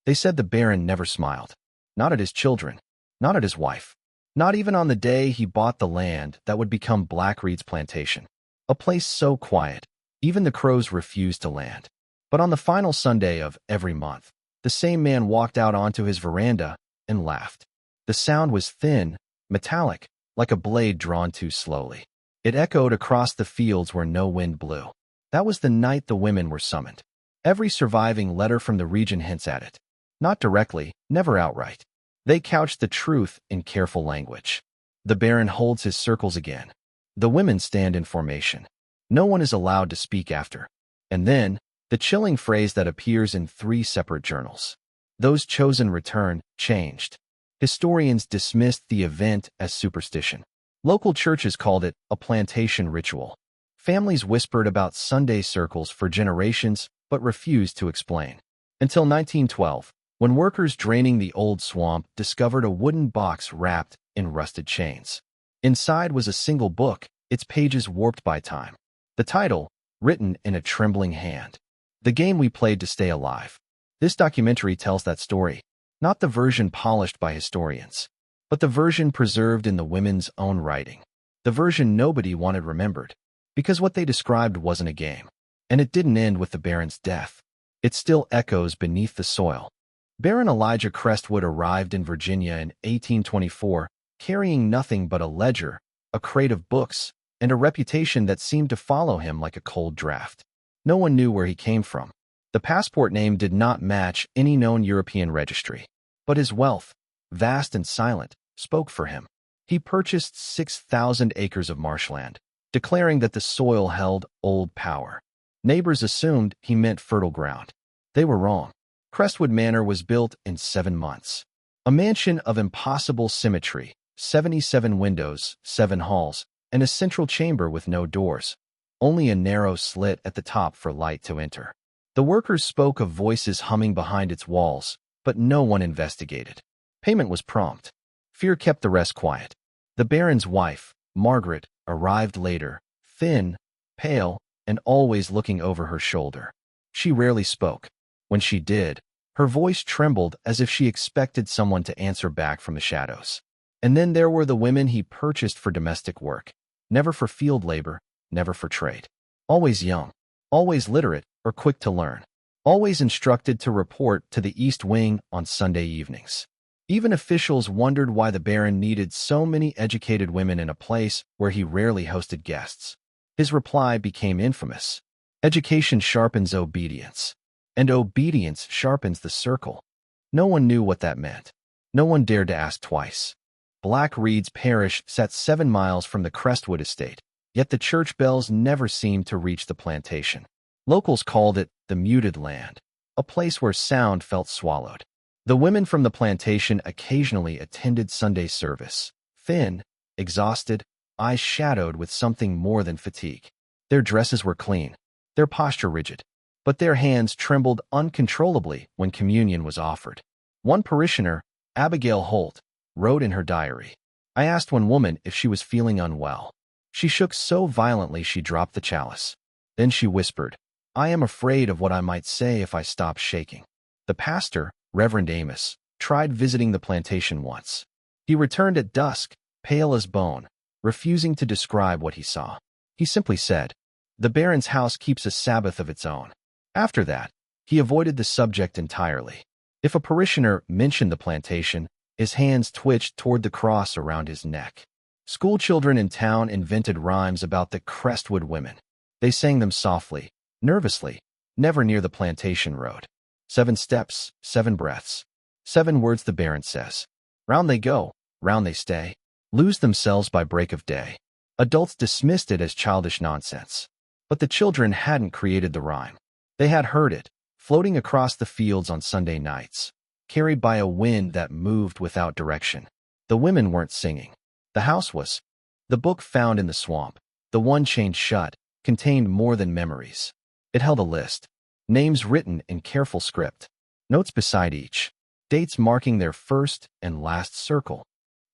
They said the Baron never smiled. Not at his children, not at his wife, not even on the day he bought the land that would become Blackreed's plantation. A place so quiet, even the crows refused to land. But on the final Sunday of every month, the same man walked out onto his veranda and laughed. The sound was thin, metallic, like a blade drawn too slowly. It echoed across the fields where no wind blew. That was the night the women were summoned. Every surviving letter from the region hints at it. Not directly, never outright. They couch the truth in careful language. The Baron holds his circles again. The women stand in formation. No one is allowed to speak after. And then, the chilling phrase that appears in 3 separate journals. Those chosen return, changed. Historians dismissed the event as superstition. Local churches called it a plantation ritual. Families whispered about Sunday circles for generations, but refused to explain. Until 1912, when workers draining the old swamp discovered a wooden box wrapped in rusted chains. Inside was a single book, its pages warped by time. The title, written in a trembling hand. The Game We Played to Stay Alive. This documentary tells that story, not the version polished by historians, but the version preserved in the women's own writing. The version nobody wanted remembered, because what they described wasn't a game. And it didn't end with the Baron's death. It still echoes beneath the soil. Baron Elijah Crestwood arrived in Virginia in 1824, carrying nothing but a ledger, a crate of books, and a reputation that seemed to follow him like a cold draft. No one knew where he came from. The passport name did not match any known European registry. But his wealth, vast and silent, spoke for him. He purchased 6,000 acres of marshland, declaring that the soil held old power. Neighbors assumed he meant fertile ground. They were wrong. Crestwood Manor was built in 7 months. A mansion of impossible symmetry, 77 windows, 7 halls, and a central chamber with no doors. Only a narrow slit at the top for light to enter. The workers spoke of voices humming behind its walls, but no one investigated. Payment was prompt. Fear kept the rest quiet. The Baron's wife, Margaret, arrived later, thin, pale, and always looking over her shoulder. She rarely spoke. When she did, her voice trembled as if she expected someone to answer back from the shadows. And then there were the women he purchased for domestic work. Never for field labor, never for trade. Always young, always literate or quick to learn. Always instructed to report to the East Wing on Sunday evenings. Even officials wondered why the Baron needed so many educated women in a place where he rarely hosted guests. His reply became infamous. Education sharpens obedience. And obedience sharpens the circle. No one knew what that meant. No one dared to ask twice. Blackreed's parish sat 7 miles from the Crestwood estate, yet the church bells never seemed to reach the plantation. Locals called it the muted land, a place where sound felt swallowed. The women from the plantation occasionally attended Sunday service, thin, exhausted, eyes shadowed with something more than fatigue. Their dresses were clean, their posture rigid, but their hands trembled uncontrollably when communion was offered. One parishioner, Abigail Holt, wrote in her diary, "I asked one woman if she was feeling unwell. She shook so violently she dropped the chalice. Then she whispered, 'I am afraid of what I might say if I stop shaking.'" The pastor, Reverend Amos, tried visiting the plantation once. He returned at dusk, pale as bone, refusing to describe what he saw. He simply said, "The Baron's house keeps a Sabbath of its own." After that, he avoided the subject entirely. If a parishioner mentioned the plantation, his hands twitched toward the cross around his neck. Schoolchildren in town invented rhymes about the Crestwood women. They sang them softly, nervously, never near the plantation road. 7 steps, 7 breaths. 7 words the Baron says. Round they go, round they stay, lose themselves by break of day. Adults dismissed it as childish nonsense. But the children hadn't created the rhyme. They had heard it, floating across the fields on Sunday nights, carried by a wind that moved without direction. The women weren't singing. The house was. The book found in the swamp, the one chained shut, contained more than memories. It held a list, names written in careful script, notes beside each, dates marking their first and last circle.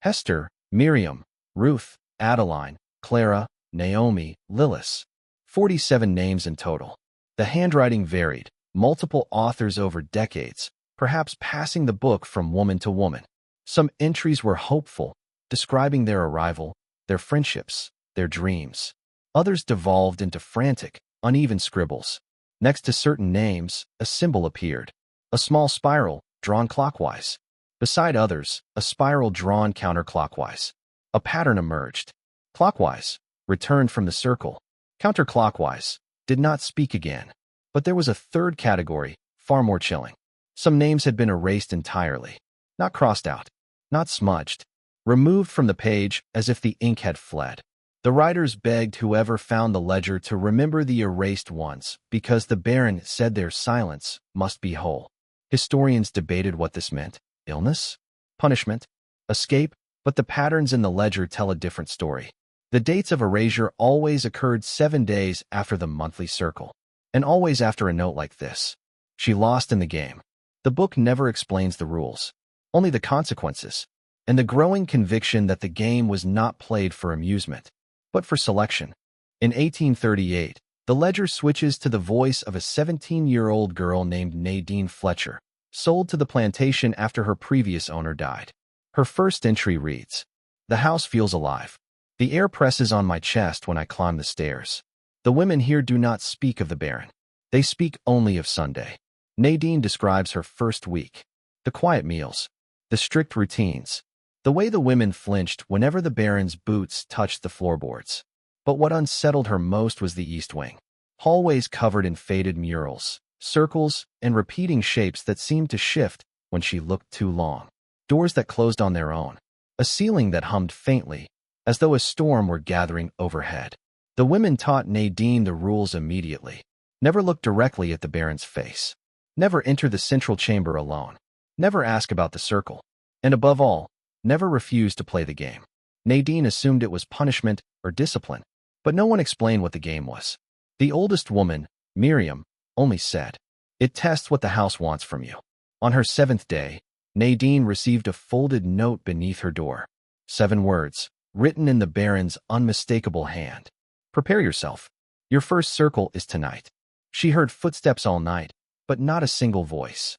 Hester, Miriam, Ruth, Adeline, Clara, Naomi, Lillis. 47 names in total. The handwriting varied, multiple authors over decades, perhaps passing the book from woman to woman. Some entries were hopeful, describing their arrival, their friendships, their dreams. Others devolved into frantic, uneven scribbles. Next to certain names, a symbol appeared. A small spiral, drawn clockwise. Beside others, a spiral drawn counterclockwise. A pattern emerged. Clockwise, returned from the circle. Counterclockwise, did not speak again. But there was a third category, far more chilling. Some names had been erased entirely. Not crossed out. Not smudged. Removed from the page as if the ink had fled. The writers begged whoever found the ledger to remember the erased ones, because the Baron said their silence must be whole. Historians debated what this meant. Illness? Punishment? Escape? But the patterns in the ledger tell a different story. The dates of erasure always occurred 7 days after the monthly circle. And always after a note like this. She lost in the game. The book never explains the rules. Only the consequences. And the growing conviction that the game was not played for amusement, but for selection. In 1838, the ledger switches to the voice of a 17-year-old girl named Nadine Fletcher, sold to the plantation after her previous owner died. Her first entry reads, "The house feels alive. The air presses on my chest when I climb the stairs. The women here do not speak of the Baron. They speak only of Sunday." Nadine describes her first week. The quiet meals. The strict routines. The way the women flinched whenever the Baron's boots touched the floorboards. But what unsettled her most was the East Wing. Hallways covered in faded murals, circles, and repeating shapes that seemed to shift when she looked too long. Doors that closed on their own. A ceiling that hummed faintly, as though a storm were gathering overhead. The women taught Nadine the rules immediately. Never look directly at the Baron's face. Never enter the central chamber alone. Never ask about the circle. And above all, never refuse to play the game. Nadine assumed it was punishment or discipline, but no one explained what the game was. The oldest woman, Miriam, only said, "It tests what the house wants from you." On her 7th day, Nadine received a folded note beneath her door. 7 words, written in the Baron's unmistakable hand. "Prepare yourself. Your first circle is tonight." She heard footsteps all night, but not a single voice.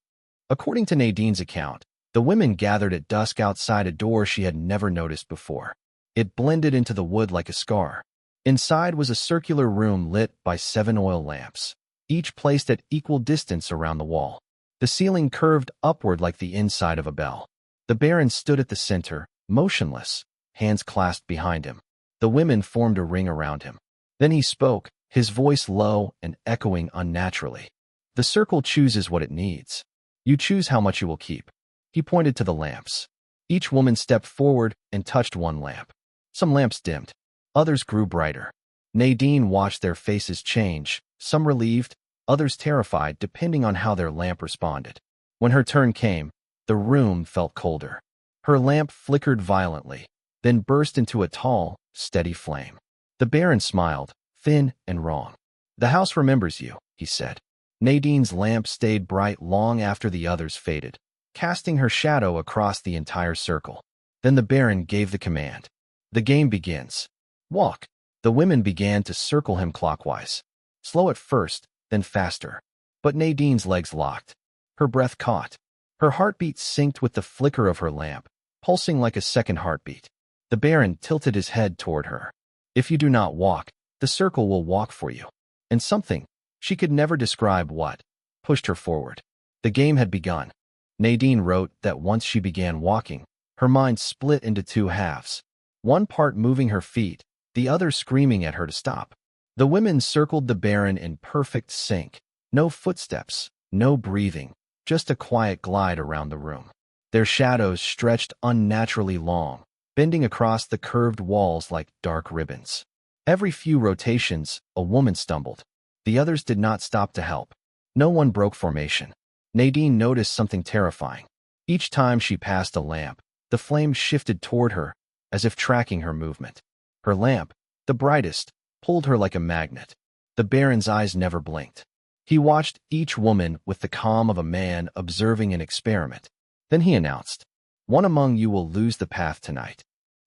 According to Nadine's account, the women gathered at dusk outside a door she had never noticed before. It blended into the wood like a scar. Inside was a circular room lit by 7 oil lamps, each placed at equal distance around the wall. The ceiling curved upward like the inside of a bell. The Baron stood at the center, motionless, hands clasped behind him. The women formed a ring around him. Then he spoke, his voice low and echoing unnaturally. "The circle chooses what it needs. You choose how much you will keep." He pointed to the lamps. Each woman stepped forward and touched one lamp. Some lamps dimmed. Others grew brighter. Nadine watched their faces change, some relieved, others terrified, depending on how their lamp responded. When her turn came, the room felt colder. Her lamp flickered violently, then burst into a tall, steady flame. The Baron smiled, thin and wrong. "The house remembers you," he said. Nadine's lamp stayed bright long after the others faded, casting her shadow across the entire circle. Then the Baron gave the command. "The game begins. Walk." The women began to circle him clockwise. Slow at first, then faster. But Nadine's legs locked. Her breath caught. Her heartbeat synced with the flicker of her lamp, pulsing like a second heartbeat. The Baron tilted his head toward her. "If you do not walk, the circle will walk for you." And something, she could never describe what, pushed her forward. The game had begun. Nadine wrote that once she began walking, her mind split into 2 halves. One part moving her feet, the other screaming at her to stop. The women circled the Baron in perfect sync. No footsteps, no breathing, just a quiet glide around the room. Their shadows stretched unnaturally long, bending across the curved walls like dark ribbons. Every few rotations, a woman stumbled. The others did not stop to help. No one broke formation. Nadine noticed something terrifying. Each time she passed a lamp, the flame shifted toward her, as if tracking her movement. Her lamp, the brightest, pulled her like a magnet. The Baron's eyes never blinked. He watched each woman with the calm of a man observing an experiment. Then he announced, "One among you will lose the path tonight."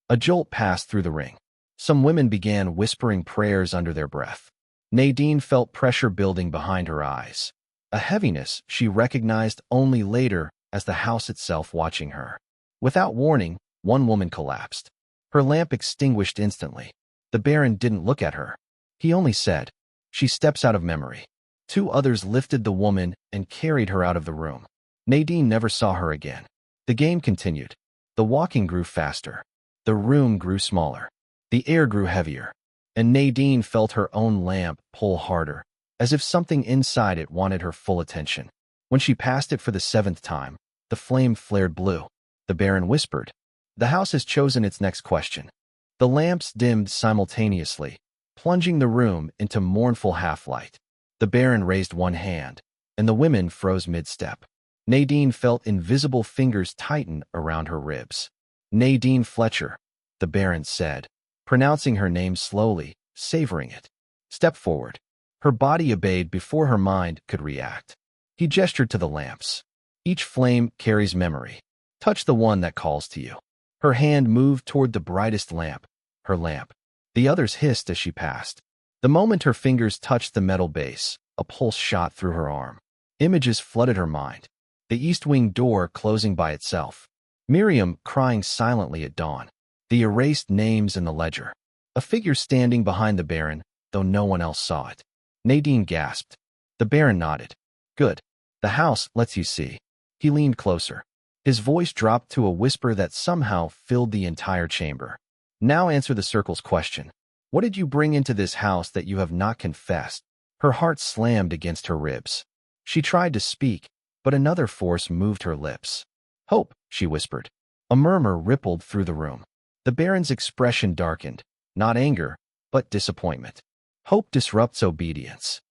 A jolt passed through the ring. Some women began whispering prayers under their breath. Nadine felt pressure building behind her eyes. A heaviness she recognized only later as the house itself watching her. Without warning, one woman collapsed. Her lamp extinguished instantly. The Baron didn't look at her. He only said, "She steps out of memory." Two others lifted the woman and carried her out of the room. Nadine never saw her again. The game continued. The walking grew faster. The room grew smaller. The air grew heavier. And Nadine felt her own lamp pull harder, as if something inside it wanted her full attention. When she passed it for the 7th time, the flame flared blue. The Baron whispered, "The house has chosen its next question." The lamps dimmed simultaneously, plunging the room into mournful half-light. The Baron raised one hand, and the women froze mid-step. Nadine felt invisible fingers tighten around her ribs. "Nadine Fletcher," the Baron said, pronouncing her name slowly, savoring it. "Step forward." Her body obeyed before her mind could react. He gestured to the lamps. "Each flame carries memory. Touch the one that calls to you." Her hand moved toward the brightest lamp, her lamp. The others hissed as she passed. The moment her fingers touched the metal base, a pulse shot through her arm. Images flooded her mind. The east wing door closing by itself. Miriam crying silently at dawn. The erased names in the ledger. A figure standing behind the Baron, though no one else saw it. Nadine gasped. The Baron nodded. "Good. The house lets you see." He leaned closer. His voice dropped to a whisper that somehow filled the entire chamber. "Now answer the circle's question. What did you bring into this house that you have not confessed?" Her heart slammed against her ribs. She tried to speak, but another force moved her lips. "Hope," she whispered. A murmur rippled through the room. The Baron's expression darkened, not anger, but disappointment. Hope disrupts obedience.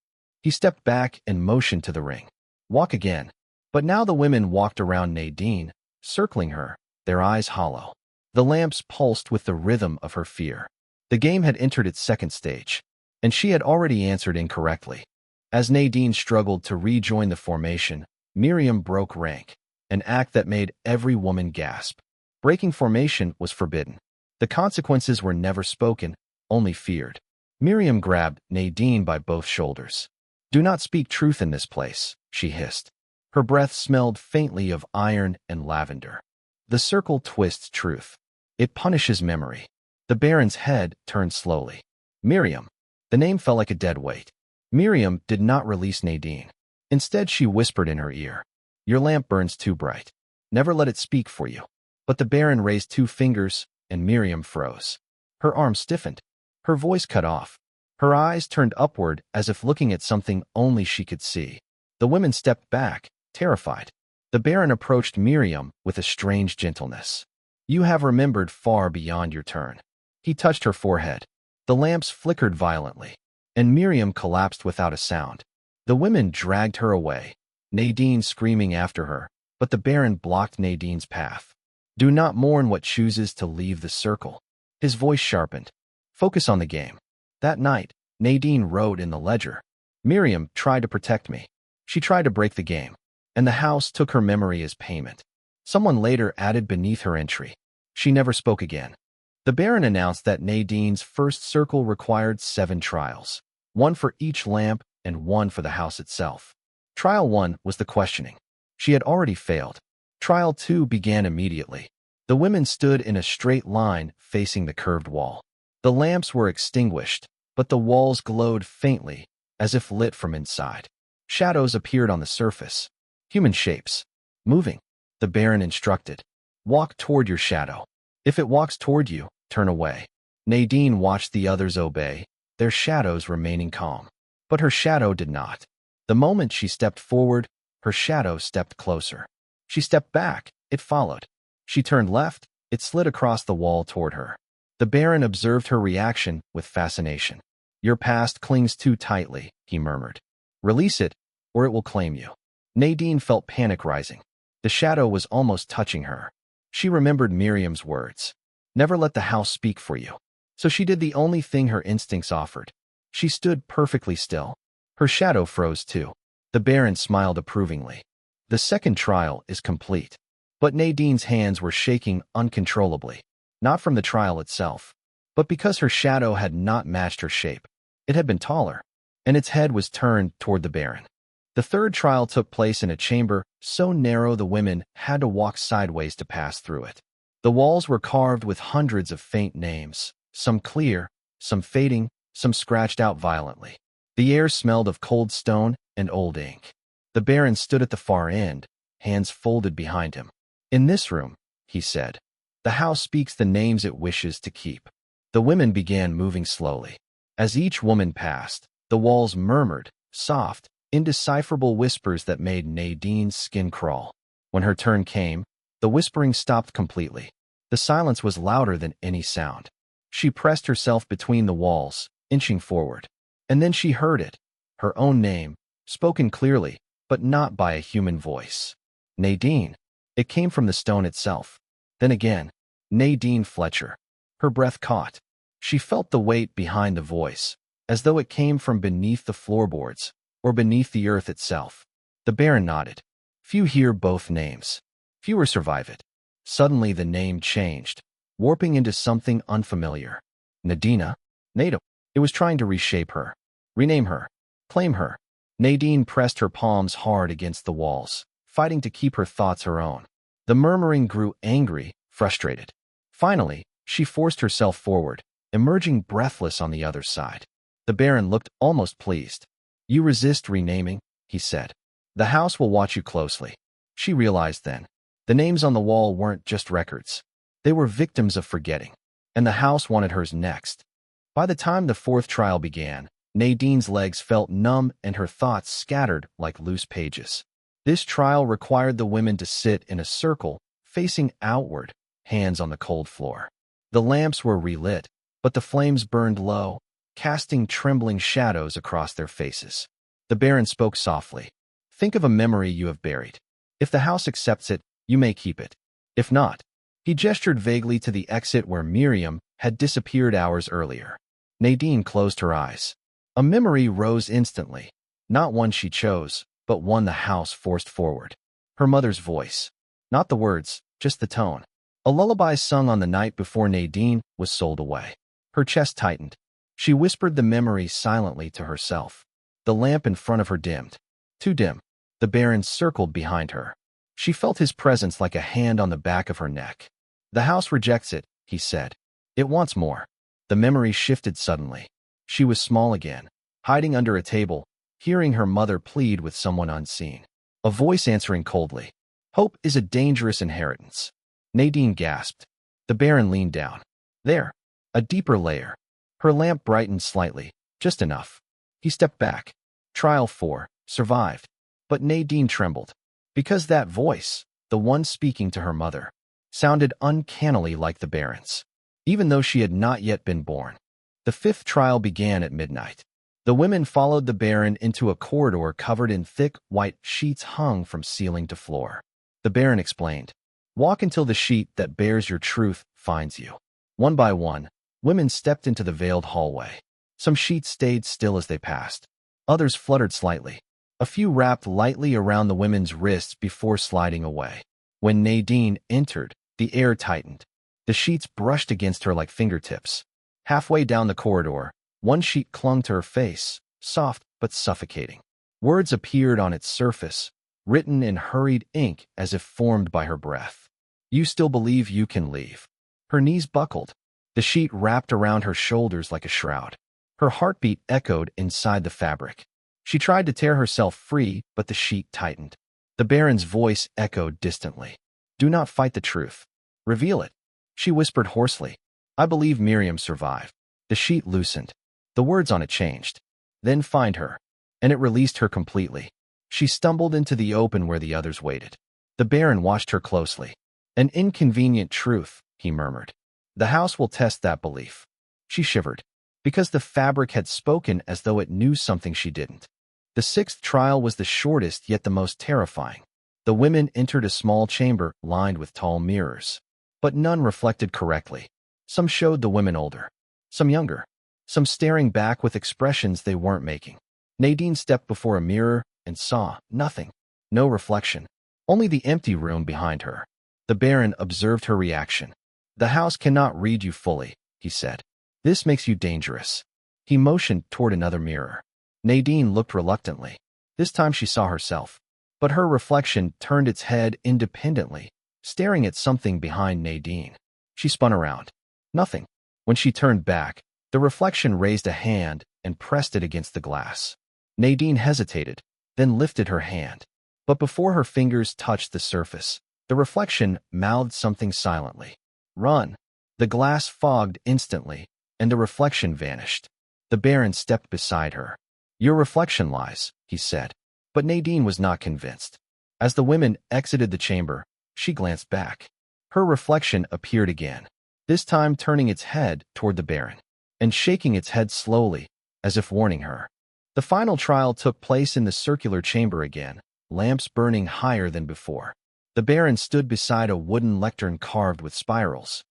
He stepped back and motioned to the ring. "Walk again." But now the women walked around Nadine, circling her, their eyes hollow. The lamps pulsed with the rhythm of her fear. The game had entered its second stage, and she had already answered incorrectly. As Nadine struggled to rejoin the formation, Miriam broke rank, an act that made every woman gasp. Breaking formation was forbidden. The consequences were never spoken, only feared. Miriam grabbed Nadine by both shoulders. "Do not speak truth in this place," she hissed. Her breath smelled faintly of iron and lavender. The circle twists truth. It punishes memory. The Baron's head turned slowly. "Miriam." The name fell like a dead weight. Miriam did not release Nadine. Instead, she whispered in her ear, "Your lamp burns too bright. Never let it speak for you." But the Baron raised 2 fingers, and Miriam froze. Her arm stiffened. Her voice cut off. Her eyes turned upward as if looking at something only she could see. The women stepped back, terrified. The Baron approached Miriam with a strange gentleness. "You have remembered far beyond your turn." He touched her forehead. The lamps flickered violently, and Miriam collapsed without a sound. The women dragged her away, Nadine screaming after her, but the Baron blocked Nadine's path. "Do not mourn what chooses to leave the circle." His voice sharpened. "Focus on the game." That night, Nadine wrote in the ledger, "Miriam tried to protect me. She tried to break the game, and the house took her memory as payment." Someone later added beneath her entry, "She never spoke again." The Baron announced that Nadine's first circle required 7 trials, 1 for each lamp and 1 for the house itself. Trial 1 was the questioning. She had already failed. Trial 2 began immediately. The women stood in a straight line facing the curved wall. The lamps were extinguished, but the walls glowed faintly, as if lit from inside. Shadows appeared on the surface. Human shapes. "Moving," the Baron instructed. "Walk toward your shadow. If it walks toward you, turn away." Nadine watched the others obey, their shadows remaining calm. But her shadow did not. The moment she stepped forward, her shadow stepped closer. She stepped back, it followed. She turned left, it slid across the wall toward her. The Baron observed her reaction with fascination. "Your past clings too tightly," he murmured. "Release it, or it will claim you." Nadine felt panic rising. The shadow was almost touching her. She remembered Miriam's words. "Never let the house speak for you." So she did the only thing her instincts offered. She stood perfectly still. Her shadow froze too. The Baron smiled approvingly. "The second trial is complete." But Nadine's hands were shaking uncontrollably, not from the trial itself, but because her shadow had not matched her shape. It had been taller, and its head was turned toward the Baron. The third trial took place in a chamber so narrow the women had to walk sideways to pass through it. The walls were carved with hundreds of faint names, some clear, some fading, some scratched out violently. The air smelled of cold stone and old ink. The Baron stood at the far end, hands folded behind him. "In this room," he said, "the house speaks the names it wishes to keep." The women began moving slowly. As each woman passed, the walls murmured, soft, indecipherable whispers that made Nadine's skin crawl. When her turn came, the whispering stopped completely. The silence was louder than any sound. She pressed herself between the walls, inching forward. And then she heard it, her own name, spoken clearly, but not by a human voice. Nadine. It came from the stone itself. Then again, Nadine Fletcher. Her breath caught. She felt the weight behind the voice, as though it came from beneath the floorboards, or beneath the earth itself. The Baron nodded. Few hear both names. Fewer survive it. Suddenly the name changed, warping into something unfamiliar. Nadina? Nado. It was trying to reshape her, rename her, claim her. Nadine pressed her palms hard against the walls, fighting to keep her thoughts her own. The murmuring grew angry, frustrated. Finally, she forced herself forward, emerging breathless on the other side. The Baron looked almost pleased. "You resist renaming," he said. "The house will watch you closely." She realized then. The names on the wall weren't just records. They were victims of forgetting. And the house wanted hers next. By the time the fourth trial began, Nadine's legs felt numb and her thoughts scattered like loose pages. This trial required the women to sit in a circle, facing outward, hands on the cold floor. The lamps were relit, but the flames burned low, casting trembling shadows across their faces. The Baron spoke softly. "Think of a memory you have buried. If the house accepts it, you may keep it. If not," he gestured vaguely to the exit where Miriam had disappeared hours earlier. Nadine closed her eyes. A memory rose instantly, not one she chose, but one the house forced forward. Her mother's voice. Not the words, just the tone. A lullaby sung on the night before Nadine was sold away. Her chest tightened. She whispered the memory silently to herself. The lamp in front of her dimmed. Too dim. The Baron circled behind her. She felt his presence like a hand on the back of her neck. "The house rejects it," he said. "It wants more." The memory shifted suddenly. She was small again, hiding under a table, hearing her mother plead with someone unseen. A voice answering coldly. "Hope is a dangerous inheritance." Nadine gasped. The Baron leaned down. There. A deeper layer. Her lamp brightened slightly, just enough. He stepped back. Trial 4, survived. But Nadine trembled. Because that voice, the one speaking to her mother, sounded uncannily like the Baron's, even though she had not yet been born. The fifth trial began at midnight. The women followed the Baron into a corridor covered in thick, white sheets hung from ceiling to floor. The Baron explained, "Walk until the sheet that bears your truth finds you." One by one, women stepped into the veiled hallway. Some sheets stayed still as they passed. Others fluttered slightly. A few wrapped lightly around the women's wrists before sliding away. When Nadine entered, the air tightened. The sheets brushed against her like fingertips. Halfway down the corridor, one sheet clung to her face, soft but suffocating. Words appeared on its surface, written in hurried ink as if formed by her breath. "You still believe you can leave." Her knees buckled. The sheet wrapped around her shoulders like a shroud. Her heartbeat echoed inside the fabric. She tried to tear herself free, but the sheet tightened. The Baron's voice echoed distantly. "Do not fight the truth. Reveal it." She whispered hoarsely. "I believe Miriam survived." The sheet loosened. The words on it changed. "Then find her." And it released her completely. She stumbled into the open where the others waited. The Baron watched her closely. "An inconvenient truth," he murmured. "The house will test that belief." She shivered, because the fabric had spoken as though it knew something she didn't. The sixth trial was the shortest yet the most terrifying. The women entered a small chamber lined with tall mirrors. But none reflected correctly. Some showed the women older, some younger, some staring back with expressions they weren't making. Nadine stepped before a mirror and saw nothing. No reflection. Only the empty room behind her. The Baron observed her reaction. "The house cannot read you fully," he said. "This makes you dangerous." He motioned toward another mirror. Nadine looked reluctantly. This time she saw herself. But her reflection turned its head independently, staring at something behind Nadine. She spun around. Nothing. When she turned back, the reflection raised a hand and pressed it against the glass. Nadine hesitated, then lifted her hand. But before her fingers touched the surface, the reflection mouthed something silently. "Run." The glass fogged instantly, and the reflection vanished. The Baron stepped beside her. "Your reflection lies," he said. But Nadine was not convinced. As the women exited the chamber, she glanced back. Her reflection appeared again, this time turning its head toward the Baron, and shaking its head slowly, as if warning her. The final trial took place in the circular chamber again, lamps burning higher than before. The Baron stood beside a wooden lectern carved with spirals.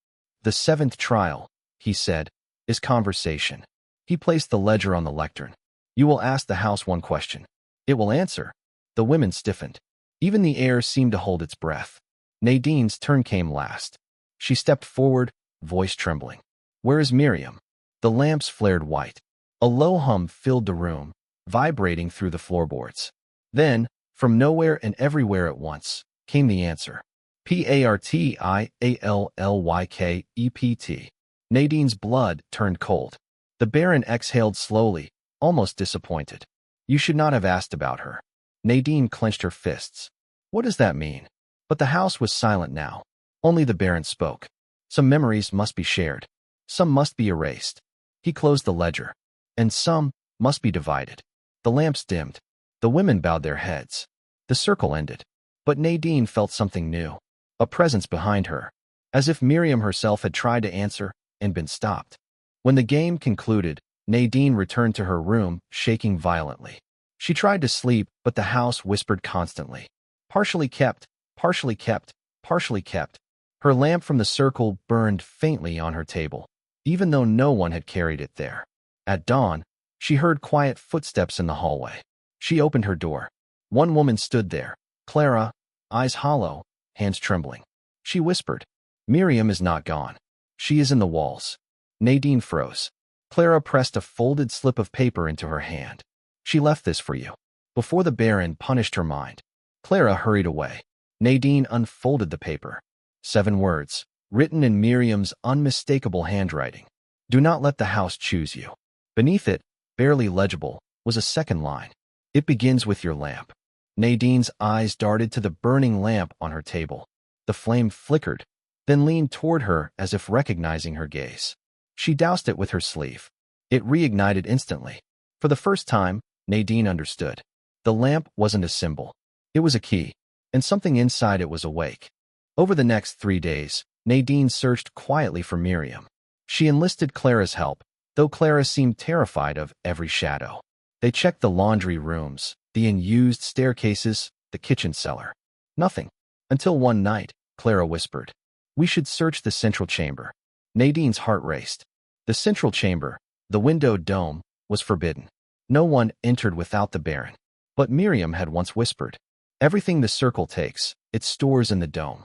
"The seventh trial," he said, "is conversation." He placed the ledger on the lectern. "You will ask the house one question. It will answer." The women stiffened. Even the air seemed to hold its breath. Nadine's turn came last. She stepped forward, voice trembling. "Where is Miriam?" The lamps flared white. A low hum filled the room, vibrating through the floorboards. Then, from nowhere and everywhere at once, came the answer. "Partiallykept." Nadine's blood turned cold. The Baron exhaled slowly, almost disappointed. "You should not have asked about her." Nadine clenched her fists. "What does that mean?" But the house was silent now. Only the Baron spoke. "Some memories must be shared. Some must be erased." He closed the ledger. "And some must be divided." The lamps dimmed. The women bowed their heads. The circle ended. But Nadine felt something new. A presence behind her. As if Miriam herself had tried to answer and been stopped. When the game concluded, Nadine returned to her room, shaking violently. She tried to sleep, but the house whispered constantly. "Partially kept, partially kept, partially kept." Her lamp from the circle burned faintly on her table, even though no one had carried it there. At dawn, she heard quiet footsteps in the hallway. She opened her door. One woman stood there, Clara, eyes hollow, hands trembling. She whispered, "Miriam is not gone. She is in the walls." Nadine froze. Clara pressed a folded slip of paper into her hand. "She left this for you." Before the Baron punished her mind, Clara hurried away. Nadine unfolded the paper. 7 words, written in Miriam's unmistakable handwriting. "Do not let the house choose you." Beneath it, barely legible, was a second line. "It begins with your lamp." Nadine's eyes darted to the burning lamp on her table. The flame flickered, then leaned toward her as if recognizing her gaze. She doused it with her sleeve. It reignited instantly. For the first time, Nadine understood. The lamp wasn't a symbol. It was a key, and something inside it was awake. Over the next 3 days, Nadine searched quietly for Miriam. She enlisted Clara's help, though Clara seemed terrified of every shadow. They checked the laundry rooms, the unused staircases, the kitchen cellar. Nothing. Until one night, Clara whispered, "We should search the central chamber." Nadine's heart raced. The central chamber, the windowed dome, was forbidden. No one entered without the Baron. But Miriam had once whispered, "Everything the circle takes, it stores in the dome."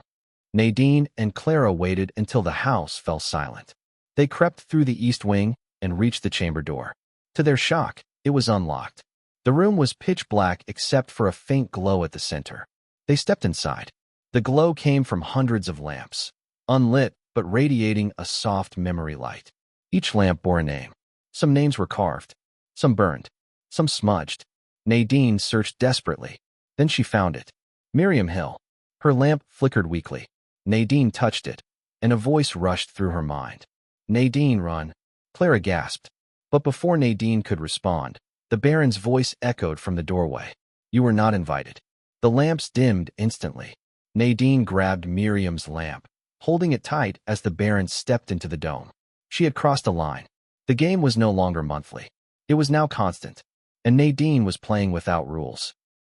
Nadine and Clara waited until the house fell silent. They crept through the east wing and reached the chamber door. To their shock, it was unlocked. The room was pitch black except for a faint glow at the center. They stepped inside. The glow came from hundreds of lamps, unlit but radiating a soft memory light. Each lamp bore a name. Some names were carved, some burned, some smudged. Nadine searched desperately. Then she found it. Miriam Hill. Her lamp flickered weakly. Nadine touched it, and a voice rushed through her mind. "Nadine, run." Clara gasped. But before Nadine could respond, the Baron's voice echoed from the doorway. "You were not invited." The lamps dimmed instantly. Nadine grabbed Miriam's lamp, holding it tight as the Baron stepped into the dome. She had crossed a line. The game was no longer monthly. It was now constant, and Nadine was playing without rules.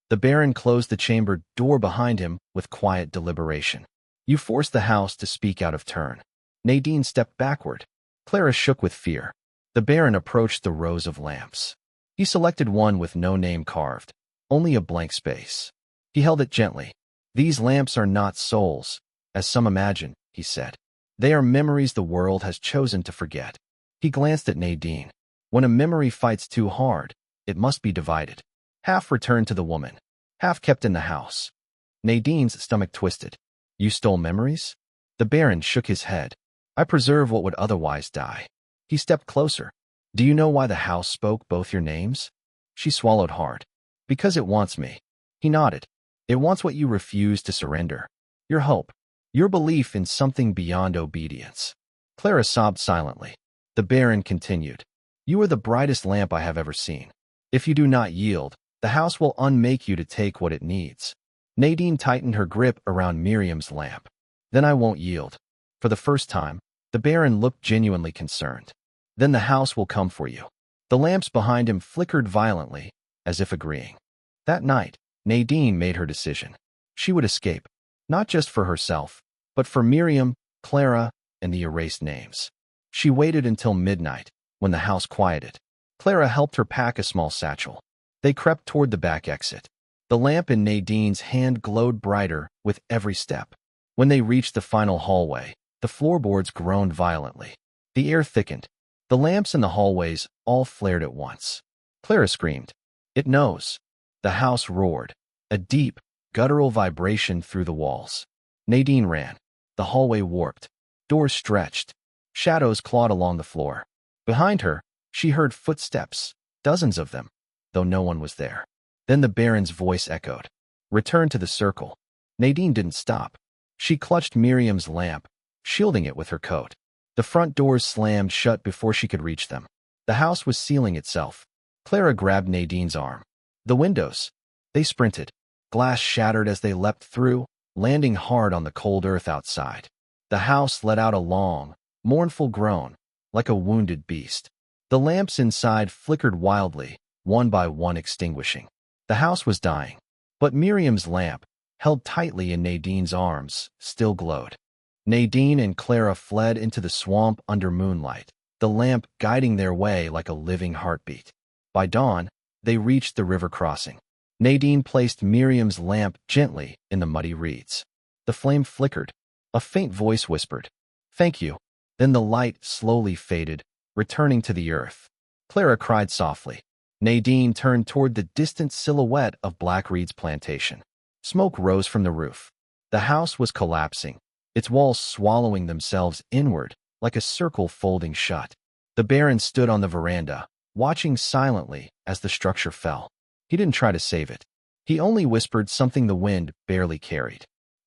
The Baron closed the chamber door behind him with quiet deliberation. "You forced the house to speak out of turn." Nadine stepped backward. Clara shook with fear. The Baron approached the rows of lamps. He selected one with no name carved, only a blank space. He held it gently. "These lamps are not souls, as some imagine," he said. "They are memories the world has chosen to forget." He glanced at Nadine. "When a memory fights too hard, it must be divided." Half returned to the woman, half kept in the house. Nadine's stomach twisted. You stole memories? The Baron shook his head. I preserve what would otherwise die. He stepped closer. Do you know why the house spoke both your names? She swallowed hard. Because it wants me. He nodded. It wants what you refuse to surrender. Your hope. Your belief in something beyond obedience. Clara sobbed silently. The Baron continued. You are the brightest lamp I have ever seen. If you do not yield, the house will unmake you to take what it needs. Nadine tightened her grip around Miriam's lamp. Then I won't yield. For the first time, the Baron looked genuinely concerned. Then the house will come for you. The lamps behind him flickered violently, as if agreeing. That night, Nadine made her decision. She would escape, not just for herself, but for Miriam, Clara, and the erased names. She waited until midnight, when the house quieted. Clara helped her pack a small satchel. They crept toward the back exit. The lamp in Nadine's hand glowed brighter with every step. When they reached the final hallway, the floorboards groaned violently. The air thickened. The lamps in the hallways all flared at once. Clara screamed. It knows. The house roared. A deep, guttural vibration through the walls. Nadine ran. The hallway warped. Doors stretched. Shadows clawed along the floor. Behind her, she heard footsteps, dozens of them, though no one was there. Then the Baron's voice echoed. Return to the circle. Nadine didn't stop. She clutched Miriam's lamp, shielding it with her coat. The front doors slammed shut before she could reach them. The house was sealing itself. Clara grabbed Nadine's arm. The windows. They sprinted. Glass shattered as they leapt through, landing hard on the cold earth outside. The house let out a long, mournful groan, like a wounded beast. The lamps inside flickered wildly, one by one extinguishing. The house was dying, but Miriam's lamp, held tightly in Nadine's arms, still glowed. Nadine and Clara fled into the swamp under moonlight, the lamp guiding their way like a living heartbeat. By dawn, they reached the river crossing. Nadine placed Miriam's lamp gently in the muddy reeds. The flame flickered. A faint voice whispered, "Thank you." Then the light slowly faded, returning to the earth. Clara cried softly. Nadine turned toward the distant silhouette of Blackreed's plantation. Smoke rose from the roof. The house was collapsing, its walls swallowing themselves inward like a circle folding shut. The Baron stood on the veranda, watching silently as the structure fell. He didn't try to save it. He only whispered something the wind barely carried.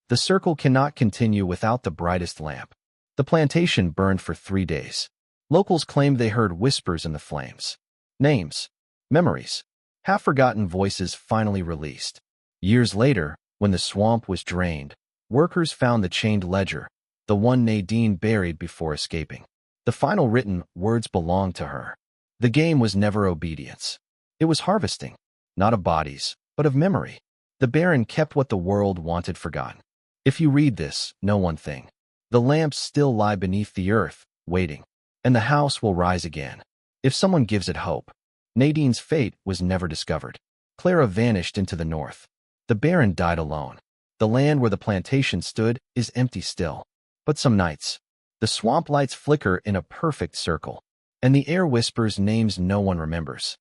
The circle cannot continue without the brightest lamp. The plantation burned for 3 days. Locals claimed they heard whispers in the flames. Names, memories, half-forgotten voices finally released. Years later, when the swamp was drained, workers found the chained ledger, the one Nadine buried before escaping. The final written words belonged to her. The game was never obedience. It was harvesting, not of bodies, but of memory. The Baron kept what the world wanted forgotten. If you read this, know one thing. The lamps still lie beneath the earth, waiting, and the house will rise again, if someone gives it hope. Nadine's fate was never discovered. Clara vanished into the north. The Baron died alone. The land where the plantation stood is empty still. But some nights, the swamp lights flicker in a perfect circle, and the air whispers names no one remembers.